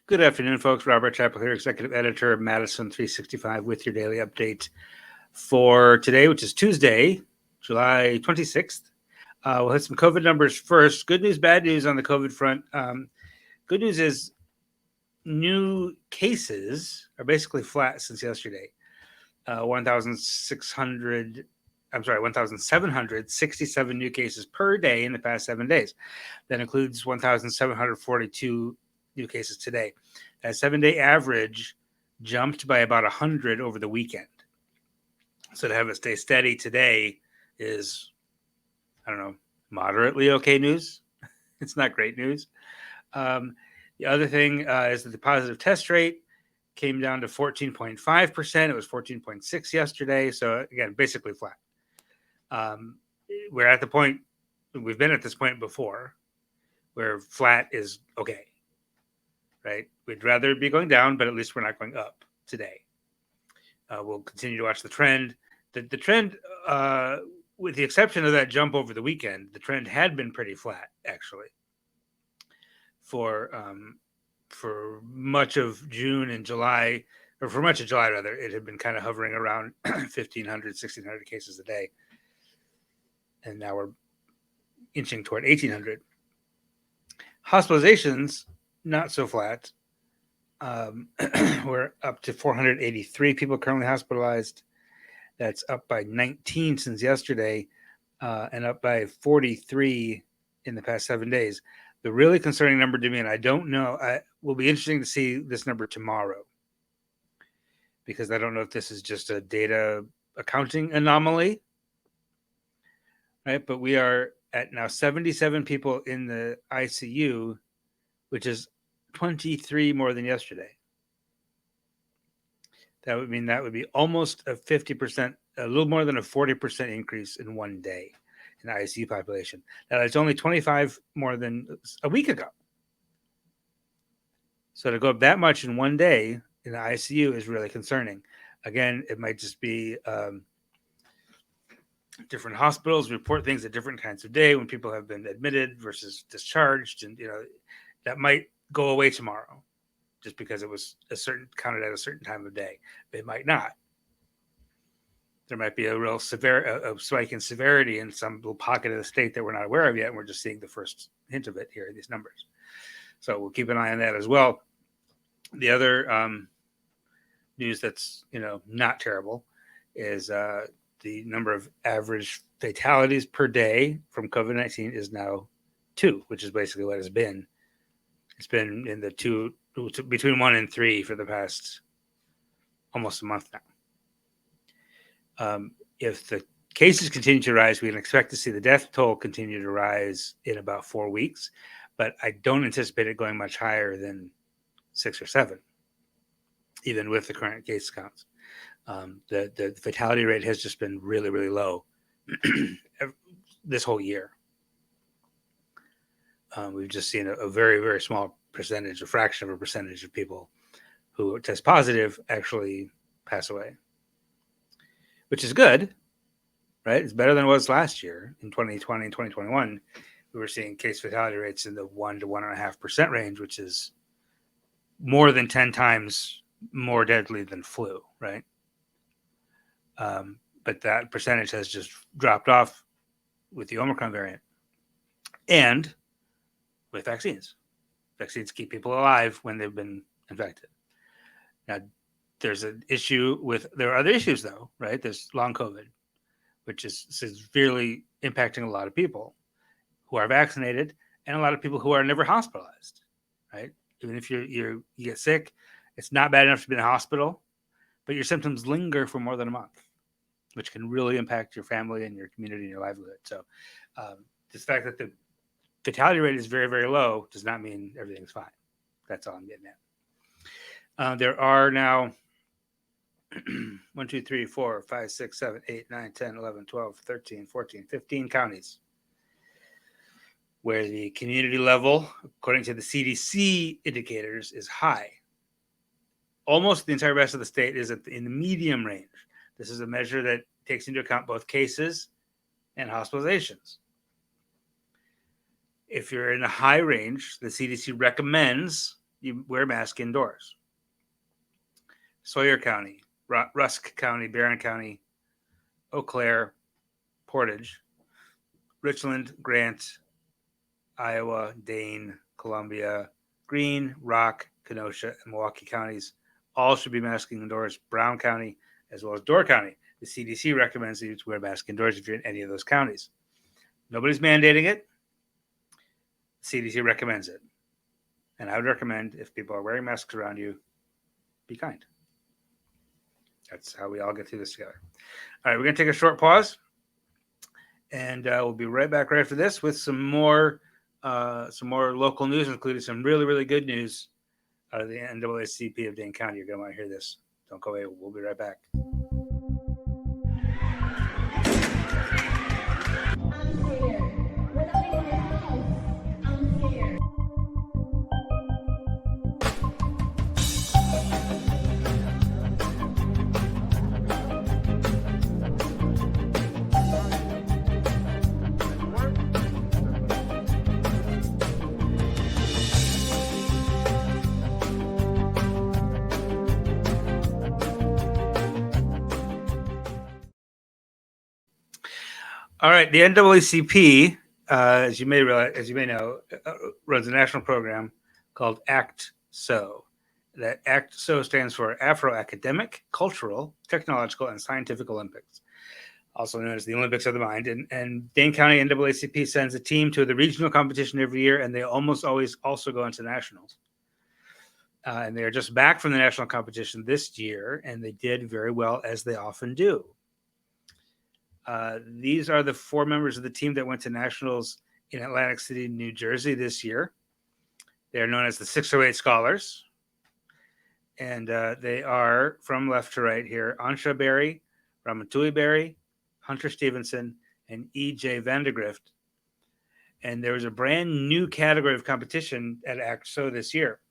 Good afternoon, folks. Robert Chappell here, Executive Editor of Madison365 with your daily update for today, which is Tuesday, July 26th. We'll hit some COVID numbers first. Good news, bad news on the COVID front. Good news is new cases are basically flat since yesterday. 1,767 new cases per day in the past 7 days. That includes 1,742 new cases today. That 7-day average jumped by about 100 over the weekend. So to have it stay steady today is, I don't know, moderately okay news. It's not great news. The other thing is that the positive test rate came down to 14.5%. It was 14.6 yesterday. So again, basically flat. We're at the point, we've been at this point before, where flat is okay, right? We'd rather be going down, but at least we're not going up today. We'll continue to watch the trend. The trend, with the exception of that jump over the weekend, the trend had been pretty flat, actually, for much of June and July, or for much of July, rather. It had been kind of hovering around 1,500, 1,600 cases a day. And now we're inching toward 1,800. Hospitalizations, not so flat. We're up to 483 people currently hospitalized. That's up by 19 since yesterday, and up by 43 in the past 7 days. The really concerning number to me, and I don't know, will be interesting to see this number tomorrow, because I don't know if this is just a data accounting anomaly, right? But we are at now 77 people in the ICU, which is 23 more than yesterday. That would mean that would be almost a 50%, a little more than a 40% increase in one day in the ICU population. Now, it's only 25 more than a week ago. So to go up that much in one day in the ICU is really concerning. Again, it might just be different hospitals report things at different kinds of day when people have been admitted versus discharged, and that might go away tomorrow, just because it was counted at a certain time of day. But it might not. There might be a real a spike in severity in some little pocket of the state that we're not aware of yet, and we're just seeing the first hint of it here in these numbers. So we'll keep an eye on that as well. The other news that's not terrible is the number of average fatalities per day from COVID-19 is now 2, which is basically what it's been. It's been in the 2, between 1 and 3 for the past almost a month now. If the cases continue to rise, we can expect to see the death toll continue to rise in about 4 weeks, but I don't anticipate it going much higher than 6 or 7, even with the current case counts. The fatality rate has just been really, really low this whole year. We've just seen a very, very small percentage, a fraction of a percentage of people who test positive actually pass away, which is good, right? It's better than it was last year. In 2020 and 2021, we were seeing case fatality rates in the 1 to 1.5% range, which is more than 10 times more deadly than flu, right? But that percentage has just dropped off with the Omicron variant and with vaccines. Vaccines keep people alive when they've been infected. Now, there are other issues though, right? There's long COVID, which is severely impacting a lot of people who are vaccinated and a lot of people who are never hospitalized, right? Even if you get sick, it's not bad enough to be in a hospital, but your symptoms linger for more than a month, which can really impact your family and your community and your livelihood. So the fact that the fatality rate is very, very low does not mean everything's fine. That's all I'm getting at. There are now 1, 2, 3, 4, 5, 6, 7, 8, 9, 10, 11, 12, 13, 14, 15 counties where the community level, according to the CDC indicators, is high. Almost the entire rest of the state is in the medium range. This is a measure that takes into account both cases and hospitalizations. If you're in a high range, the CDC recommends you wear a mask indoors. Sawyer County, Rusk County, Barron County, Eau Claire, Portage, Richland, Grant, Iowa, Dane, Columbia, Greene, Rock, Kenosha, and Milwaukee counties all should be masking indoors. Brown County, as well as Door County. The CDC recommends you to wear a mask indoors if you're in any of those counties. Nobody's mandating it. The CDC recommends it. And I would recommend, if people are wearing masks around you, be kind. That's how we all get through this together. All right, we're going to take a short pause. And we'll be right back right after this with some more local news, including some really, really good news out of the NAACP of Dane County. You're going to want to hear this. Don't go away. We'll be right back. All right, the NAACP, as you may know, runs a national program called ACT SO. That ACT SO stands for Afro Academic, Cultural, Technological, and Scientific Olympics, also known as the Olympics of the Mind. And Dane County NAACP sends a team to the regional competition every year, and they almost always also go into nationals. And they are just back from the national competition this year, and they did very well, as they often do. These are the 4 members of the team that went to nationals in Atlantic City, New Jersey this year. They are known as the 608 Scholars. And they are, from left to right here, Ansha Berry, Ramatui Berry, Hunter Stevenson, and E.J. Vandegrift. And there was a brand new category of competition at ACT-SO this year.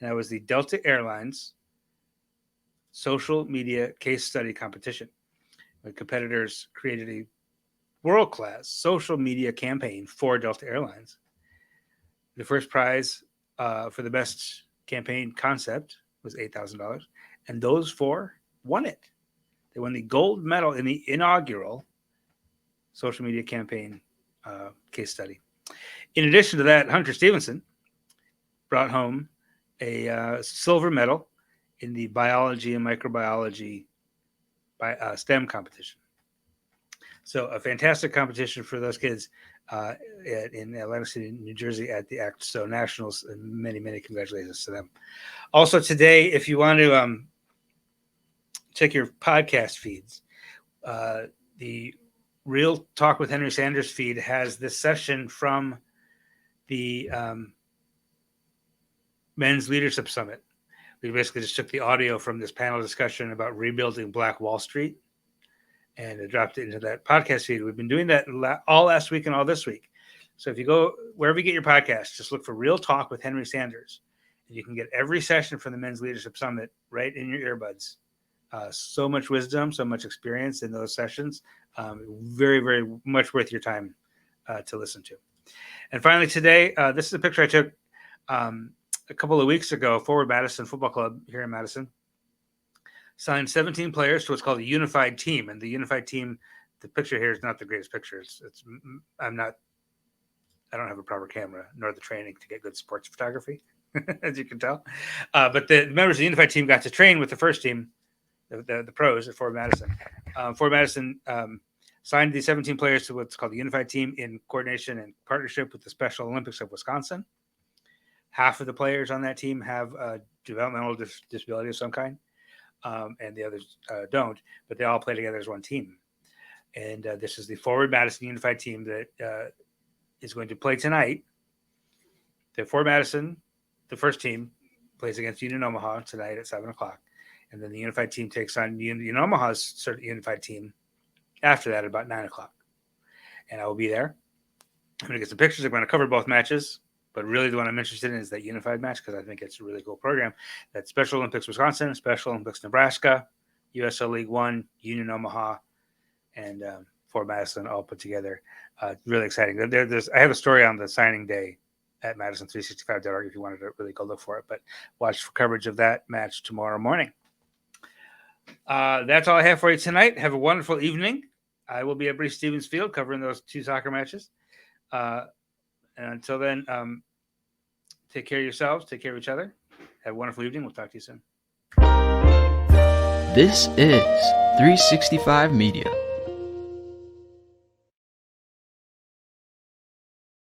And that was the Delta Airlines Social Media Case Study Competition. The competitors created a world-class social media campaign for Delta Airlines. The first prize for the best campaign concept was $8,000, and those 4 won it. They won the gold medal in the inaugural social media campaign case study. In addition to that, Hunter Stevenson brought home a silver medal in the biology and microbiology STEM competition. So a fantastic competition for those kids in Atlantic City, New Jersey at the ACT-SO Nationals. And many, many congratulations to them. Also today, if you want to check your podcast feeds, the Real Talk with Henry Sanders feed has this session from the Men's Leadership Summit. We basically just took the audio from this panel discussion about rebuilding Black Wall Street and dropped it into that podcast feed. We've been doing that all last week and all this week. So if you go wherever you get your podcast, just look for Real Talk with Henry Sanders. And you can get every session from the Men's Leadership Summit right in your earbuds. So much wisdom, so much experience in those sessions. Very, very much worth your time to listen to. And finally today, this is a picture I took a couple of weeks ago. Forward Madison Football Club here in Madison signed 17 players to what's called a unified team. And the unified team, the picture here is not the greatest picture. I don't have a proper camera nor the training to get good sports photography, as you can tell. But the members of the unified team got to train with the first team, the pros at Forward Madison. Forward Madison signed the 17 players to what's called the unified team in coordination and partnership with the Special Olympics of Wisconsin. Half of the players on that team have a developmental disability of some kind, and the others don't, but they all play together as one team. And this is the Forward Madison Unified Team that is going to play tonight. The Forward Madison, the first team, plays against Union Omaha tonight at 7 o'clock. And then the Unified Team takes on Union Omaha's Unified Team after that at about 9 o'clock. And I will be there. I'm going to get some pictures. I'm going to cover both matches. But really the one I'm interested in is that unified match because I think it's a really cool program. That Special Olympics Wisconsin, Special Olympics Nebraska, USL League One, Union Omaha, and Fort Madison all put together. Really exciting. I have a story on the signing day at Madison365.org if you wanted to really go look for it. But watch for coverage of that match tomorrow morning. That's all I have for you tonight. Have a wonderful evening. I will be at Bree Stevens Field covering those 2 soccer matches. And until then, take care of yourselves. Take care of each other. Have a wonderful evening. We'll talk to you soon. This is 365 Media.